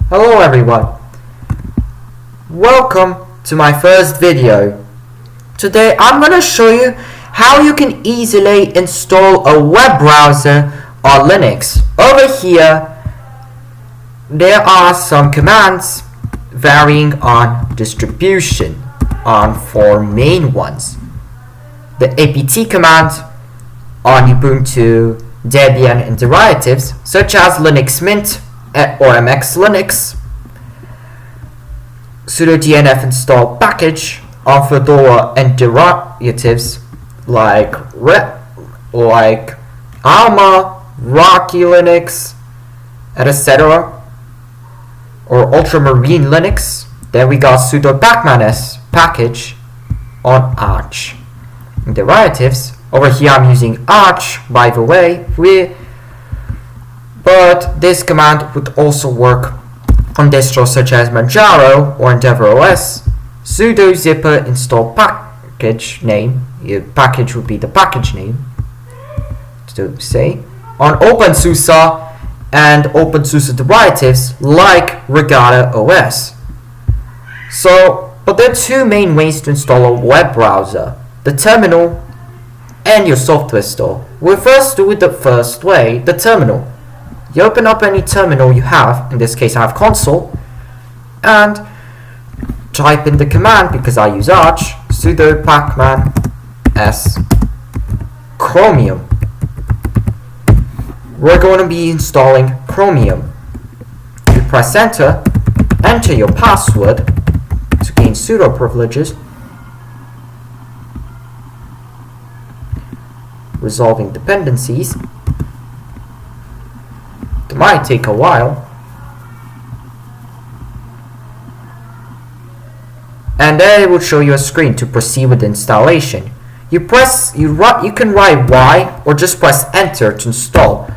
Hello everyone, welcome to my first video. Today I'm going to show you how you can easily install a web browser on Linux. Over here there are some commands varying on distribution on four main ones. The apt command on Ubuntu, Debian and derivatives such as Linux Mint or MX Linux, sudo dnf install package on Fedora and derivatives like Alma, Rocky Linux, etc. or Ultramarine Linux. Then we got sudo pacman-s package on Arch. In derivatives, over here I'm using Arch by the way, but this command would also work on distros such as Manjaro or EndeavourOS. Sudo zipper install package name, package would be the package name, to say, on OpenSUSE and OpenSUSE derivatives like Regatta OS. But there are two main ways to install a web browser: the terminal and your software store. We'll first do it the first way, the terminal. You open up any terminal you have, in this case I have console, and type in the command, because I use Arch, sudo pacman-s chromium. We're going to be installing Chromium. You press enter your password to gain sudo privileges, resolving dependencies. It might take a while, and then it will show you a screen to proceed with the installation. You can write Y or just press enter to install.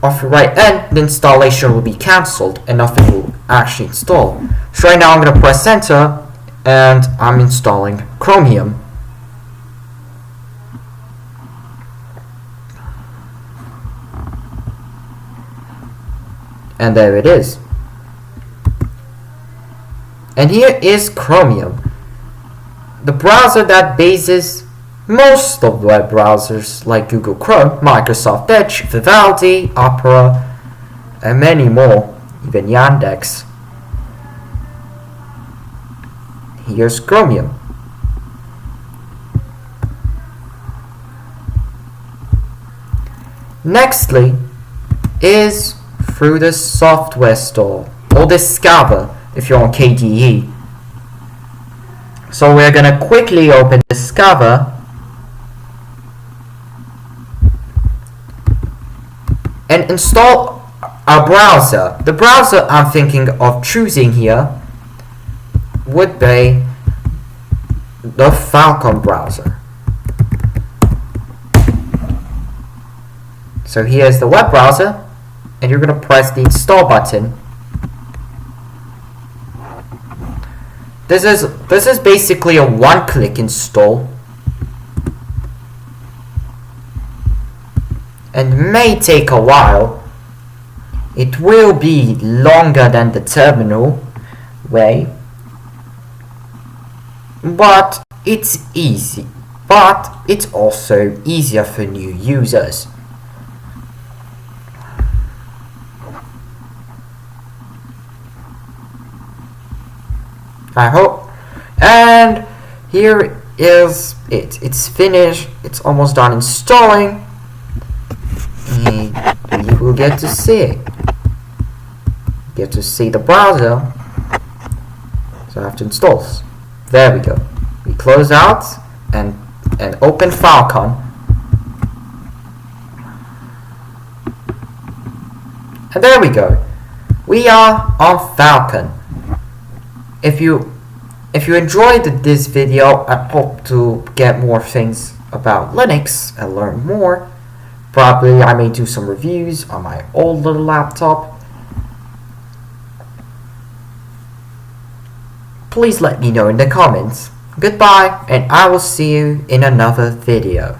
If you write N, the installation will be cancelled and nothing will actually install. So right now I'm going to press enter and I'm installing Chromium. And there it is. And here is Chromium, the browser that bases most of web browsers like Google Chrome, Microsoft Edge, Vivaldi, Opera, and many more, even Yandex. Here's Chromium. Nextly is through the software store, or Discover if you're on KDE. So we're going to quickly open Discover and install our browser. The browser I'm thinking of choosing here would be the Falcon browser. So here's the web browser, and you're going to press the install button. This is basically a one-click install and may take a while. It will be longer than the terminal way, but it's easy. But it's also easier for new users. I hope. And here is it. It's finished. It's almost done installing. And you will get to see it. Get to see the browser. So I have to install. There we go. We close out and open Falcon. And there we go. We are on Falcon. If you enjoyed this video and hope to get more things about Linux and learn more, probably I may do some reviews on my old little laptop. Please let me know in the comments. Goodbye, and I will see you in another video.